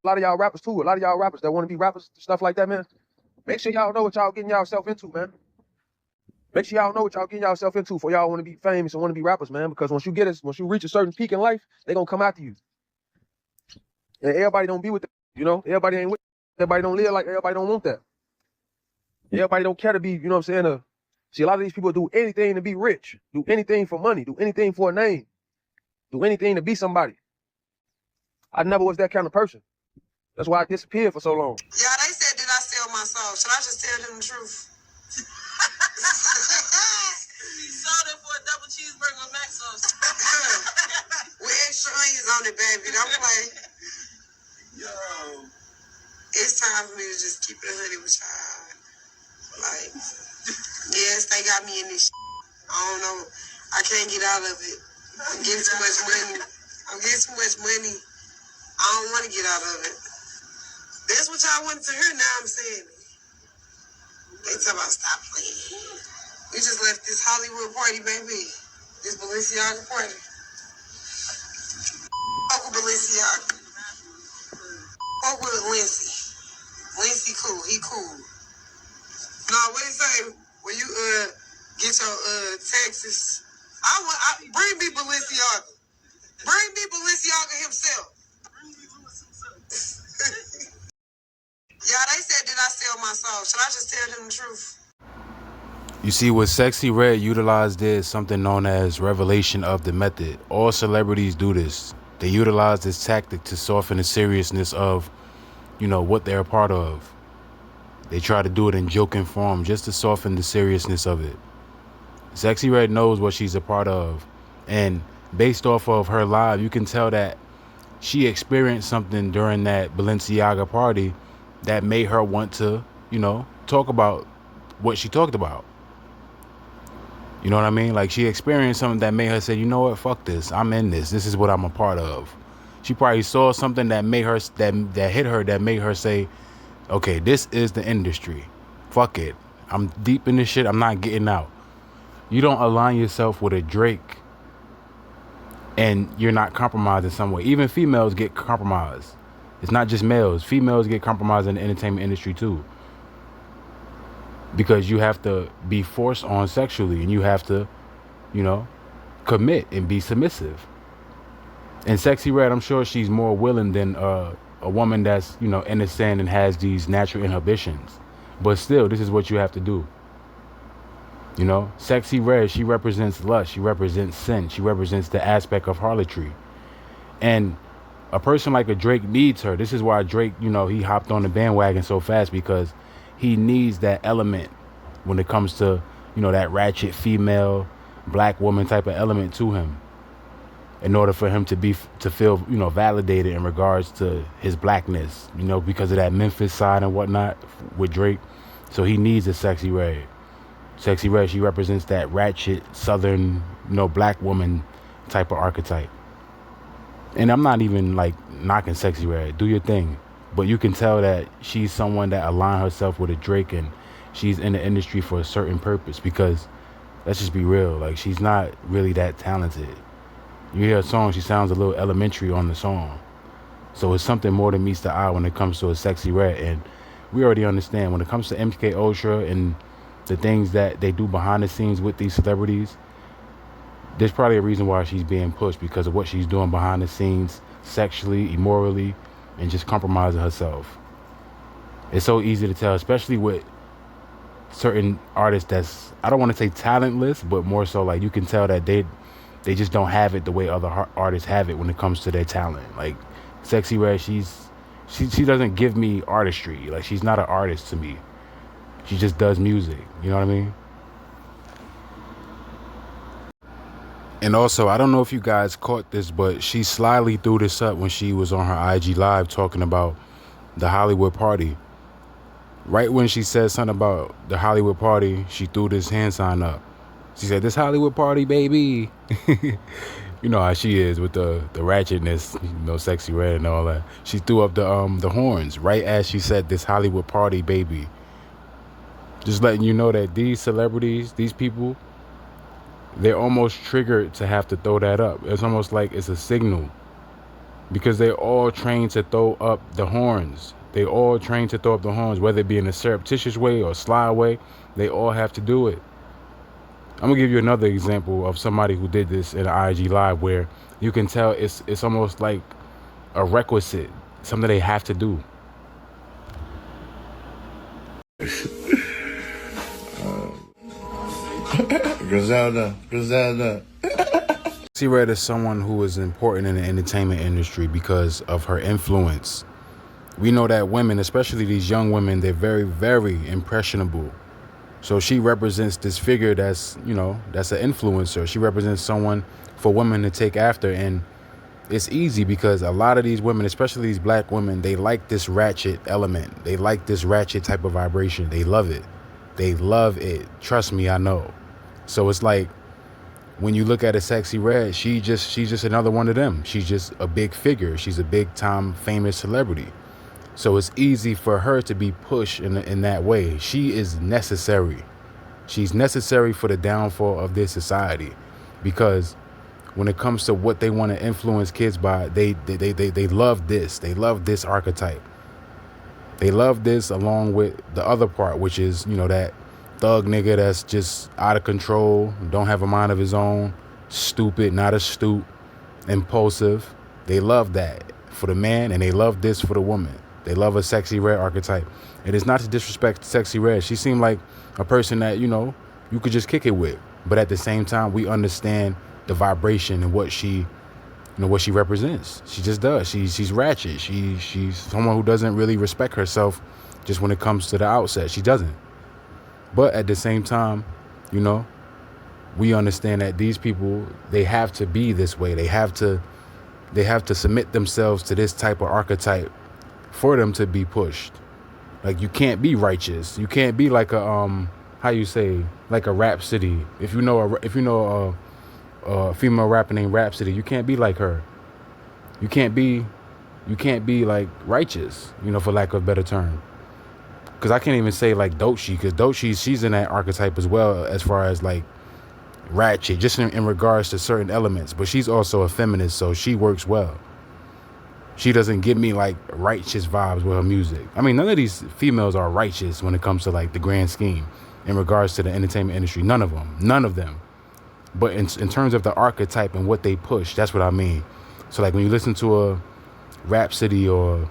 A lot of y'all rappers too. A lot of y'all rappers that want to be rappers, stuff like that, man. Make sure y'all know what y'all getting yourself into, man. Make sure y'all know what y'all getting yourself into for y'all want to be famous and want to be rappers, man. Because once you reach a certain peak in life, they gonna come after you. And everybody don't be with that, you know. Everybody ain't with. Everybody don't live like everybody don't want that. Everybody don't care to be, you know what I'm saying? See, a lot of these people do anything to be rich, do anything for money, do anything for a name, do anything to be somebody. I never was that kind of person. That's why I disappeared for so long. Yeah, they said, did I sell my soul? Should I just tell them the truth? You sold it for a double cheeseburger with mac sauce. With extra onions on it, baby. Don't play. Yo. It's time for me to just keep it 100 with y'all. Like, yes, they got me in this shit. I don't know. I can't get out of it. I'm getting too much money. I don't want to get out of it. That's what y'all wanted to hear. Now I'm saying it. They talk about stop playing. We just left this Hollywood party, baby. This Balenciaga party. Fuck with Balenciaga. Fuck with Lindsay. Lindsay cool. He cool. No, what do you say? When you get your taxes, bring me Balenciaga. Bring me Balenciaga himself. Yeah, they said, did I sell my soul? Should I just tell them the truth? You see, what Sexyy Red utilized is something known as revelation of the method. All celebrities do this. They utilize this tactic to soften the seriousness of, you know, what they're a part of. They try to do it in joking form just to soften the seriousness of it. Sexyy Red knows what she's a part of. And based off of her live, you can tell that she experienced something during that Balenciaga party that made her want to, you know, talk about what she talked about. You know what I mean? Like, she experienced something that made her say, you know what, fuck this. I'm in this. This is what I'm a part of. She probably saw something that made her, that hit her, that made her say, okay, this is the industry. Fuck it. I'm deep in this shit. I'm not getting out. You don't align yourself with a Drake and you're not compromised in some way. Even females get compromised. It's not just males. Females get compromised in the entertainment industry too. Because you have to be forced on sexually and you have to, you know, commit and be submissive. And Sexyy Red, I'm sure she's more willing than a woman that's, you know, innocent and has these natural inhibitions. But still, this is what you have to do. You know, Sexyy Red, she represents lust. She represents sin. She represents the aspect of harlotry. And a person like a Drake needs her. This is why Drake, you know, he hopped on the bandwagon so fast, because he needs that element when it comes to, you know, that ratchet female, black woman type of element to him, in order for him to feel, you know, validated in regards to his blackness, you know, because of that Memphis side and whatnot with Drake. So he needs a Sexyy Red. Sexyy Red, she represents that ratchet southern, you know, black woman type of archetype. And I'm not even like knocking Sexyy Red. Do your thing. But you can tell that she's someone that aligned herself with a Drake, and she's in the industry for a certain purpose, because let's just be real, like, she's not really that talented. You hear a song, she sounds a little elementary on the song. So it's something more than meets the eye when it comes to a Sexyy Red. And we already understand when it comes to MK Ultra and the things that they do behind the scenes with these celebrities, there's probably a reason why she's being pushed, because of what she's doing behind the scenes, sexually, immorally, and just compromising herself. It's so easy to tell, especially with certain artists that's, I don't want to say talentless, but more so like you can tell that they just don't have it the way other artists have it when it comes to their talent. Like Sexyy Red, she doesn't give me artistry. Like, she's not an artist to me. She just does music. You know what I mean? And also, I don't know if you guys caught this, but she slyly threw this up when she was on her IG Live talking about the Hollywood party. Right when she said something about the Hollywood party, she threw this hand sign up. She said, "This Hollywood party, baby." You know how she is with the ratchetness, you know, Sexyy Red and all that. She threw up the horns right as she said, "This Hollywood party, baby." Just letting you know that these celebrities, these people, they're almost triggered to have to throw that up. It's almost like it's a signal, because they're all trained to throw up the horns. They all trained to throw up the horns, whether it be in a surreptitious way or sly way. They all have to do it. I'm gonna give you another example of somebody who did this in an IG live, where you can tell it's almost like a requisite, something they have to do. Griselda. Sexyy Red is someone who is important in the entertainment industry because of her influence. We know that women, especially these young women, they're very, very impressionable. So she represents this figure that's, that's an influencer. She represents someone for women to take after. And it's easy because a lot of these women, especially these black women, they like this ratchet element. They like this ratchet type of vibration. They love it. They love it. Trust me, I know. So it's like, when you look at a Sexyy Red, she's just another one of them. She's just a big figure. She's a big time famous celebrity. So it's easy for her to be pushed in that way. She is necessary. She's necessary for the downfall of this society, because when it comes to what they want to influence kids by, they love this. They love this archetype. They love this along with the other part, which is, that thug nigga that's just out of control, don't have a mind of his own, stupid, not astute, impulsive. They love that for the man, and they love this for the woman. They love a Sexyy Red archetype. And it's not to disrespect Sexyy Red. She seemed like a person that, you could just kick it with. But at the same time, we understand the vibration and what she represents. She just does. She's ratchet. She's someone who doesn't really respect herself just when it comes to the outset. She doesn't. But at the same time, we understand that these people, they have to be this way. They have to submit themselves to this type of archetype for them to be pushed. Like, you can't be righteous. You can't be like a like a Rhapsody. If you know a female rapper named Rhapsody, you can't be like her. You can't be like righteous, for lack of a better term. Because I can't even say like Doechii, because Doechii, she's in that archetype as well, as far as like ratchet, just in regards to certain elements. But she's also a feminist, so she works well. She doesn't give me like righteous vibes with her music. I mean, none of these females are righteous when it comes to like the grand scheme in regards to the entertainment industry. None of them. But in terms of the archetype and what they push, that's what I mean. So like when you listen to a Rhapsody or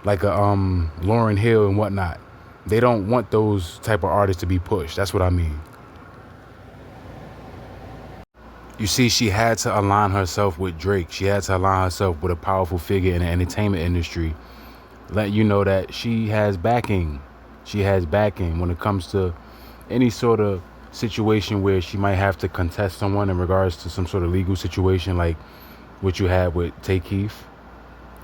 like a Lauryn Hill and whatnot, they don't want those type of artists to be pushed. That's what I mean. You see, she had to align herself with Drake. She had to align herself with a powerful figure in the entertainment industry. Let you know that she has backing. She has backing when it comes to any sort of situation where she might have to contest someone in regards to some sort of legal situation, like what you had with Tay Keith.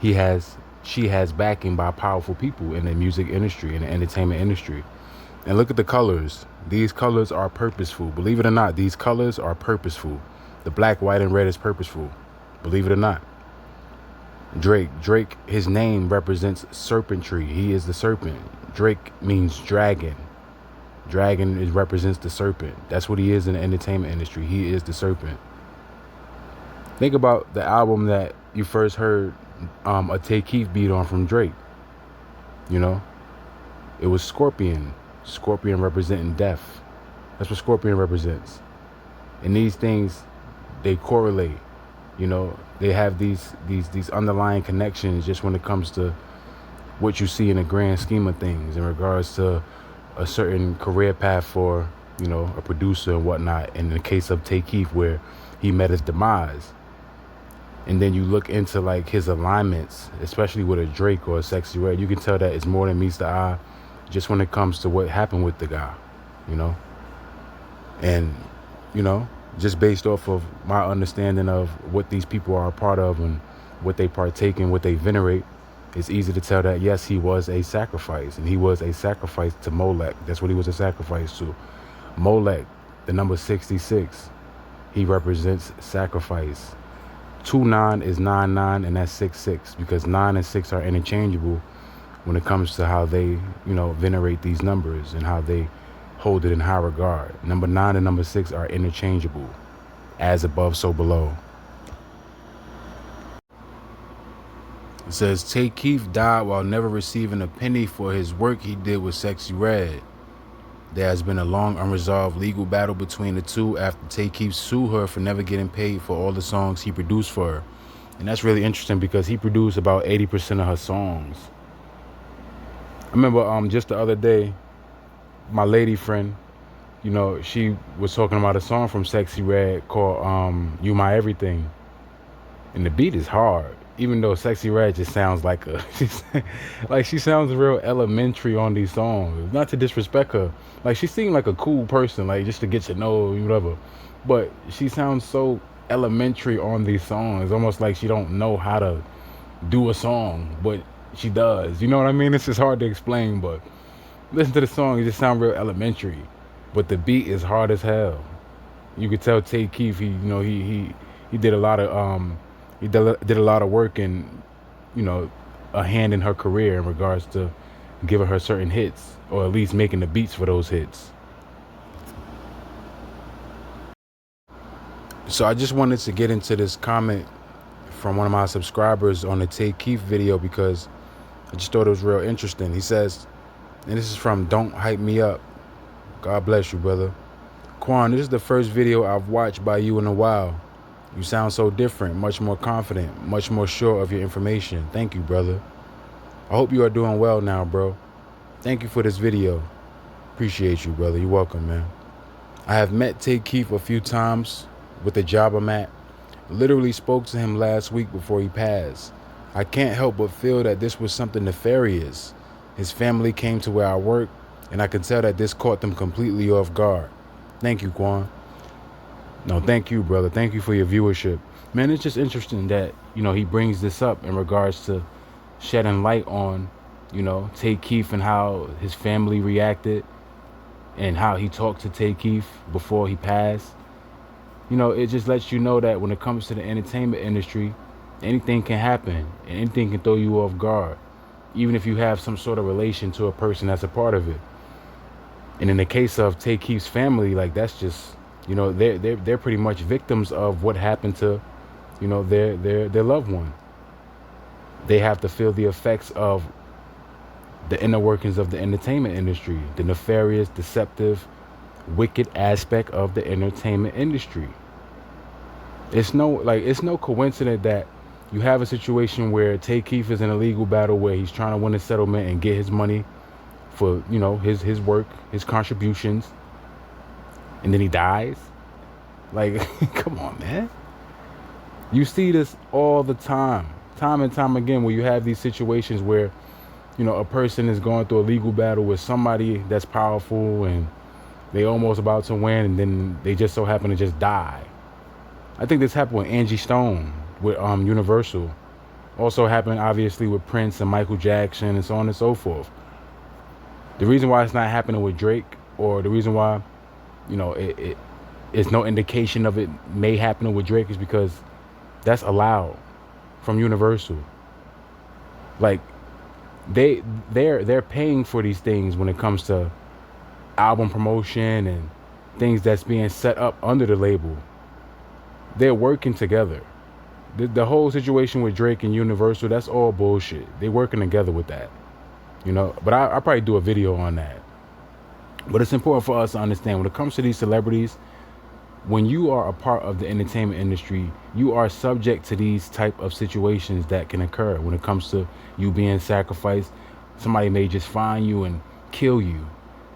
She has backing by powerful people in the music industry, in the entertainment industry. And look at the colors. These colors are purposeful. Believe it or not, these colors are purposeful. The black, white, and red is purposeful. Believe it or not. Drake, his name represents serpentry. He is the serpent. Drake means dragon. Dragon represents the serpent. That's what he is in the entertainment industry. He is the serpent. Think about the album that you first heard a Tay Keith beat on from Drake. It was Scorpion. Scorpion representing death. That's what Scorpion represents. And these things, they correlate. They have these underlying connections just when it comes to what you see in the grand scheme of things in regards to a certain career path for, a producer and whatnot. In the case of Tay Keith, where he met his demise. And then you look into like his alignments, especially with a Drake or a Sexyy Red, you can tell that it's more than meets the eye just when it comes to what happened with the guy, And, just based off of my understanding of what these people are a part of and what they partake in, what they venerate, it's easy to tell that, yes, he was a sacrifice. And he was a sacrifice to Molech. That's what he was a sacrifice to. Molech, the number 66, he represents sacrifice. 2-9 is 9-9, and that's 6-6, because 9 and 6 are interchangeable when it comes to how they, venerate these numbers and how they hold it in high regard. Number 9 and number 6 are interchangeable. As above, so below. It says, Tay Keith died while never receiving a penny for his work he did with Sexyy Red. There has been a long unresolved legal battle between the two after Tay Keith sued her for never getting paid for all the songs he produced for her. And that's really interesting because he produced about 80% of her songs. I remember just the other day, my lady friend, you know, she was talking about a song from Sexyy Red called You My Everything. And the beat is hard. Even though Sexyy Red just sounds like she sounds real elementary on these songs. Not to disrespect her. Like, she seemed like a cool person, like, just to get to know, whatever. But she sounds so elementary on these songs. Almost like she don't know how to do a song, but she does. You know what I mean? This is hard to explain, but listen to the song, it just sounds real elementary. But the beat is hard as hell. You could tell Tay Keith, he did a lot of did a lot of work and, you know, a hand in her career in regards to giving her certain hits, or at least making the beats for those hits. So I just wanted to get into this comment from one of my subscribers on the Tay Keith video because I just thought it was real interesting. He says, and this is from Don't Hype Me Up. God bless you, brother. Quan, this is the first video I've watched by you in a while. You sound so different, much more confident, much more sure of your information. Thank you, brother. I hope you are doing well now, bro. Thank you for this video. Appreciate you, brother. You're welcome, man. I have met Tay Keith a few times with the job I'm at. Literally spoke to him last week before he passed. I can't help but feel that this was something nefarious. His family came to where I work, and I can tell that this caught them completely off guard. Thank you, Quan. No, thank you, brother. Thank you for your viewership. Man, it's just interesting that, you know, he brings this up in regards to shedding light on, you know, Tay Keith and how his family reacted and how he talked to Tay Keith before he passed. You know, it just lets you know that when it comes to the entertainment industry, anything can happen and anything can throw you off guard, even if you have some sort of relation to a person that's a part of it. And in the case of Tay Keith's family, like, that's just, you know, they're pretty much victims of what happened to, you know, their loved one. They have to feel the effects of the inner workings of the entertainment industry, the nefarious, deceptive, wicked aspect of the entertainment industry. It's no coincidence that you have a situation where Tay Keith is in a legal battle where he's trying to win a settlement and get his money for, you know, his work, his contributions, and then he dies. Like, come on, man. You see this all the time and time again, where you have these situations where, you know, a person is going through a legal battle with somebody that's powerful and they almost about to win, and then they just so happen to just die. I think this happened with Angie Stone with Universal. Also happened obviously with Prince and Michael Jackson and so on and so forth. The reason why it's not happening with Drake, or the reason why, you know, it's no indication of it may happen with Drake, is because that's allowed from Universal. Like, they're paying for these things when it comes to album promotion and things that's being set up under the label. They're working together. The whole situation with Drake and Universal, that's all bullshit. They're working together with that, you know. But I'll probably do a video on that. But it's important for us to understand, when it comes to these celebrities, when you are a part of the entertainment industry, you are subject to these type of situations that can occur. When it comes to you being sacrificed, somebody may just find you and kill you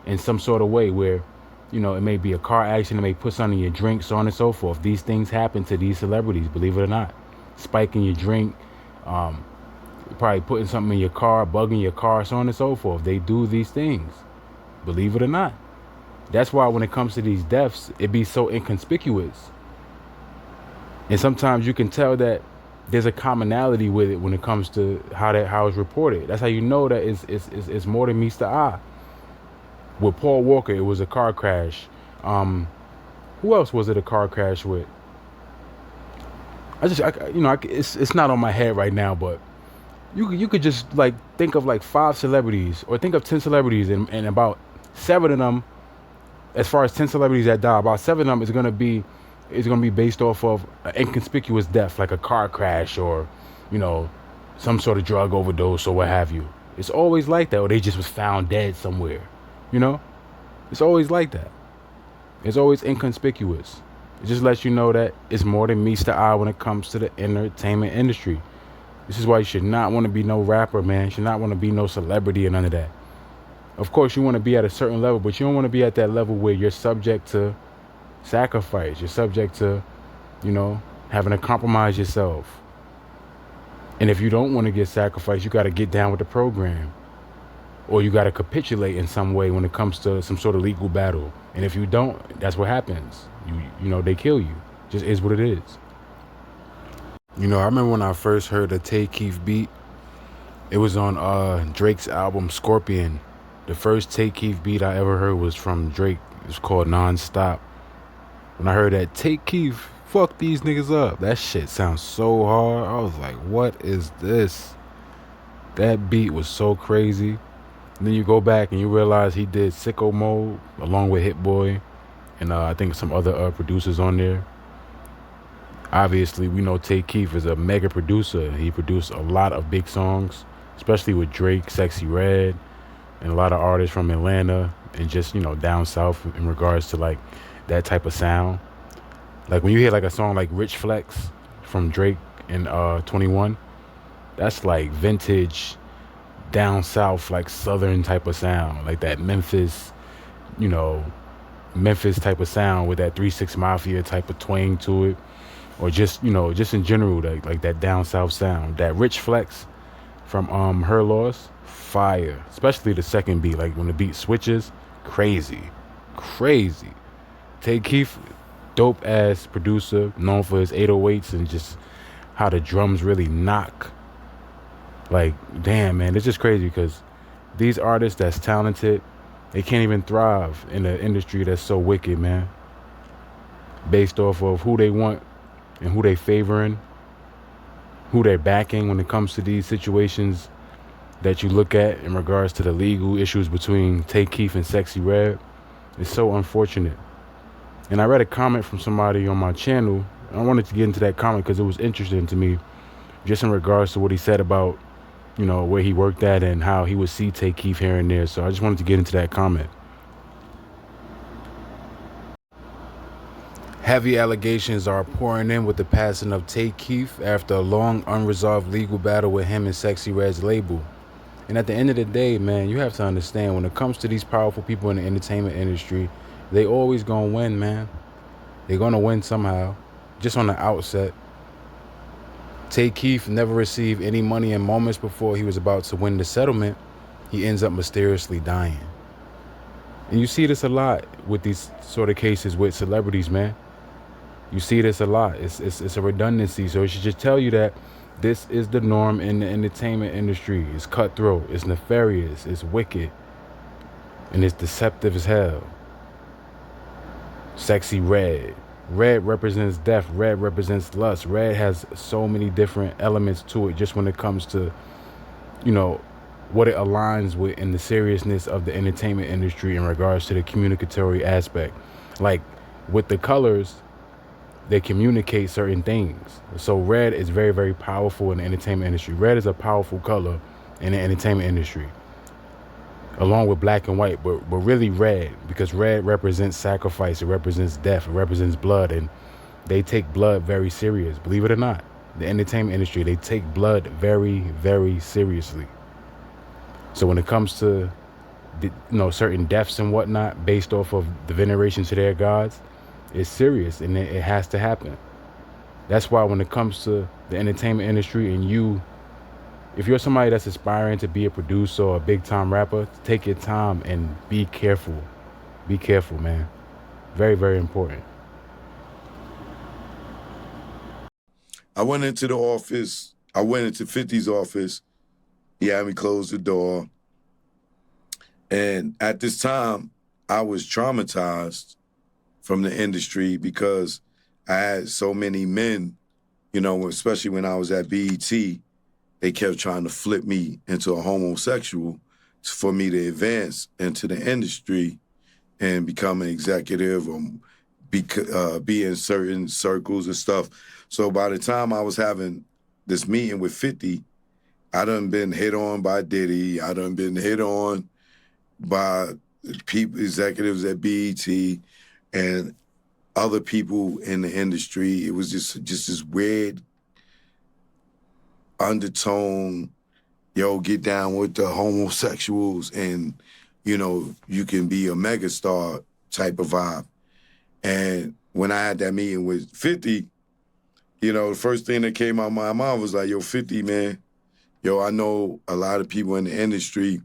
in some sort of way, where, you know, it may be a car accident, it may put something in your drink, so on and so forth. These things happen to these celebrities, believe it or not. Spiking your drink, probably putting something in your car, bugging your car, so on and so forth. They do these things, believe it or not. That's why when it comes to these deaths, it be so inconspicuous. And sometimes you can tell that there's a commonality with it when it comes to how it's reported. That's how you know that it's more than meets the eye. With Paul Walker, it was a car crash. Who else was it a car crash with? It's not on my head right now, but you could just like think of like 5 celebrities, or think of 10 celebrities, and about 7 of them, as far as 10 celebrities that die, about 7 of them is gonna be based off of an inconspicuous death, like a car crash, or, you know, some sort of drug overdose or what have you. It's always like that, or they just was found dead somewhere. You know, it's always like that. It's always inconspicuous. It just lets you know that it's more than meets the eye when it comes to the entertainment industry. This is why you should not want to be no rapper, man. You should not want to be no celebrity or none of that. Of course, you want to be at a certain level, but you don't want to be at that level where you're subject to sacrifice. You're subject to, you know, having to compromise yourself. And if you don't want to get sacrificed, you got to get down with the program. Or you got to capitulate in some way when it comes to some sort of legal battle. And if you don't, that's what happens. You know, they kill you. Just is what it is. You know, I remember when I first heard a Tay Keith beat. It was on Drake's album Scorpion. The first Tay Keith beat I ever heard was from Drake. It was called Non-Stop. When I heard that, Tay Keith, fuck these niggas up. That shit sounds so hard. I was like, what is this? That beat was so crazy. And then you go back and you realize he did Sicko Mode along with Hit Boy and I think some other producers on there. Obviously, we know Tay Keith is a mega producer. He produced a lot of big songs, especially with Drake, Sexyy Red, and a lot of artists from Atlanta and just, you know, down south in regards to like that type of sound. Like when you hear like a song like Rich Flex from Drake and 21, that's like vintage down south, like southern type of sound, like that Memphis, you know, Memphis type of sound with that 3-6 Mafia type of twang to it, or just, you know, just in general, like that down south sound. That Rich Flex from Her Loss, fire, especially the second beat, like when the beat switches, crazy. Tay Keith, dope ass producer, known for his 808s and just how the drums really knock. Like, damn, man, it's just crazy because these artists that's talented, they can't even thrive in an industry that's so wicked, man. Based off of who they want and who they favoring, who they're backing when it comes to these situations that you look at in regards to the legal issues between Tay Keith and Sexyy Red. It's so unfortunate. And I read a comment from somebody on my channel. I wanted to get into that comment because it was interesting to me, just in regards to what he said about, you know, where he worked at and how he would see Tay Keith here and there. So I just wanted to get into that comment. Heavy allegations are pouring in with the passing of Tay Keith after a long unresolved legal battle with him and Sexyy Red's label. And at the end of the day, man, you have to understand, when it comes to these powerful people in the entertainment industry, they always gonna win, man. They're gonna win somehow. Just on the outset, Tay Keith never received any money in moments before he was about to win the settlement. He ends up mysteriously dying. And you see this a lot with these sort of cases with celebrities, man. You see this a lot. It's a redundancy. So it should just tell you that this is the norm in the entertainment industry. It's cutthroat, it's nefarious, it's wicked, and it's deceptive as hell. Sexyy Red. Red represents death. Red represents lust. Red has so many different elements to it just when it comes to, you know, what it aligns with in the seriousness of the entertainment industry in regards to the communicatory aspect. Like with the colors, they communicate certain things. So red is very, very powerful in the entertainment industry. Red is a powerful color in the entertainment industry, along with black and white, but really red, because red represents sacrifice, it represents death, it represents blood, and they take blood very serious. Believe it or not, the entertainment industry, they take blood very, very seriously. So when it comes to the, you know, certain deaths and whatnot based off of the veneration to their gods, it's serious and it has to happen. That's why when it comes to the entertainment industry and you, if you're somebody that's aspiring to be a producer or a big time rapper, take your time and be careful. Be careful, man. Very, very important. I went into the office. I went into 50's office. He had me close the door. And at this time, I was traumatized from the industry because I had so many men, you know, especially when I was at BET, they kept trying to flip me into a homosexual for me to advance into the industry and become an executive or be in certain circles and stuff. So by the time I was having this meeting with 50, I done been hit on by Diddy. I done been hit on by people, executives at BET, and other people in the industry. It was just this weird undertone, yo, get down with the homosexuals and, you know, you can be a megastar type of vibe. And when I had that meeting with 50, you know, the first thing that came out of my mouth was like, yo, 50, man, yo, I know a lot of people in the industry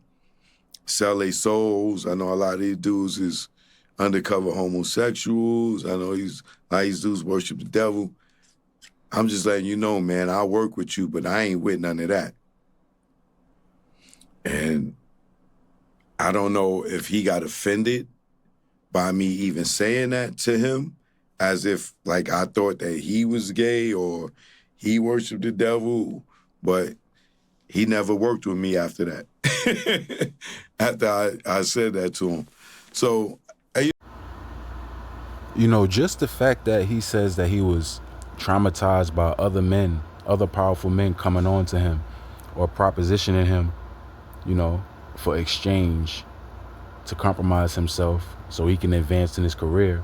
sell their souls. I know a lot of these dudes is undercover homosexuals. I know a lot of these dudes worship the devil. I'm just letting you know, man, I'll work with you, but I ain't with none of that. And I don't know if he got offended by me even saying that to him, as if like I thought that he was gay or he worshiped the devil, but he never worked with me after that. After I said that to him. So, You know, just the fact that he says that he was traumatized by other men, other powerful men coming on to him or propositioning him, you know, for exchange to compromise himself so he can advance in his career.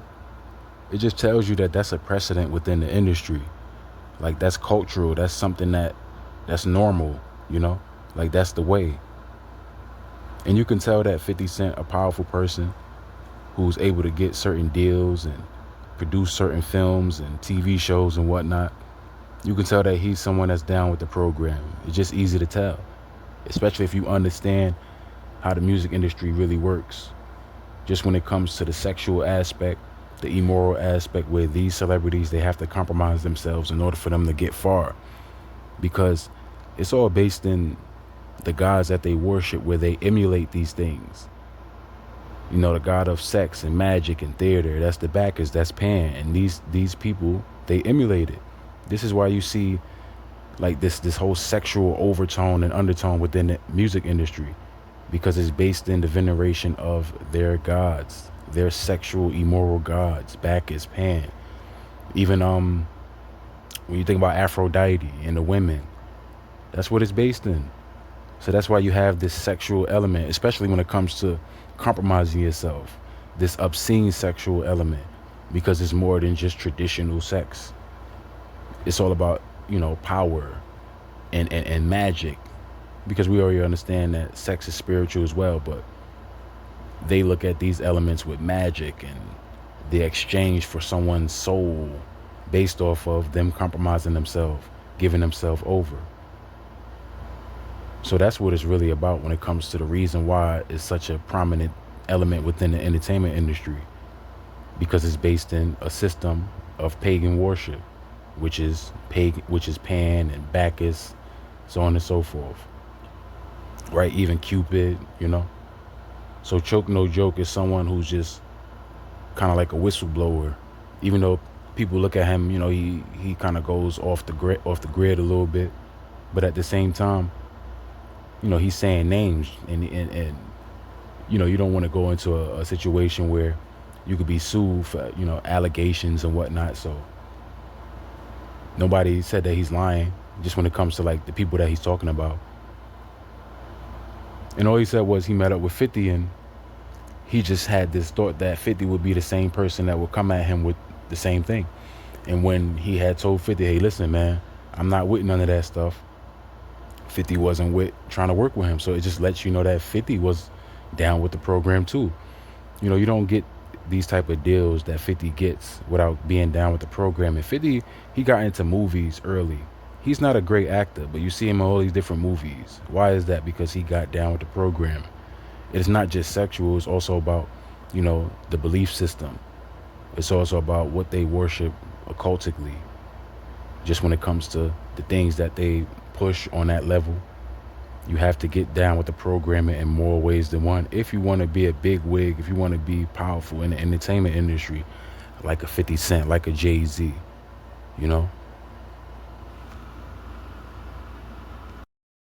It just tells you that that's a precedent within the industry. Like, that's cultural. That's something that's normal, you know? Like, that's the way. And you can tell that 50 Cent, a powerful person who's able to get certain deals and produce certain films and TV shows and whatnot, you can tell that he's someone that's down with the program. It's just easy to tell, especially if you understand how the music industry really works. Just when it comes to the sexual aspect, the immoral aspect, where these celebrities, they have to compromise themselves in order for them to get far, because it's all based in the gods that they worship, where they emulate these things. You know, the god of sex and magic and theater, that's the Bacchus, that's Pan, and these people, they emulate it. This is why you see like this whole sexual overtone and undertone within the music industry, because it's based in the veneration of their gods, their sexual immoral gods, Bacchus, Pan. Even when you think about Aphrodite and the women, that's what it's based in. So that's why you have this sexual element, especially when it comes to compromising yourself, this obscene sexual element, because it's more than just traditional sex. It's all about, you know, power and magic, because we already understand that sex is spiritual as well, but they look at these elements with magic and the exchange for someone's soul based off of them compromising themselves, giving themselves over. So that's what it's really about when it comes to the reason why it's such a prominent element within the entertainment industry, because it's based in a system of pagan worship, which is Pan and Bacchus, so on and so forth. Right? Even Cupid, you know. So Choke No Joke is someone who's just kind of like a whistleblower, even though people look at him, you know, he kind of goes off the grid a little bit, but at the same time, you know, he's saying names, and you know, you don't want to go into a situation where you could be sued for, you know, allegations and whatnot. So nobody said that he's lying, just when it comes to like the people that he's talking about. And all he said was he met up with 50, and he just had this thought that 50 would be the same person that would come at him with the same thing. And when he had told 50, hey, listen, man, I'm not with none of that stuff, 50 wasn't with trying to work with him. So it just lets you know that 50 was down with the program too. You know, you don't get these type of deals that 50 gets without being down with the program. And 50, he got into movies early. He's not a great actor, but you see him in all these different movies. Why is that? Because he got down with the program. It's not just sexual, it's also about, you know, the belief system. It's also about what they worship occultically. Just when it comes to the things that they push on that level, you have to get down with the programming in more ways than one if you want to be a big wig, if you want to be powerful in the entertainment industry, like a 50 Cent, like a Jay-Z, you know.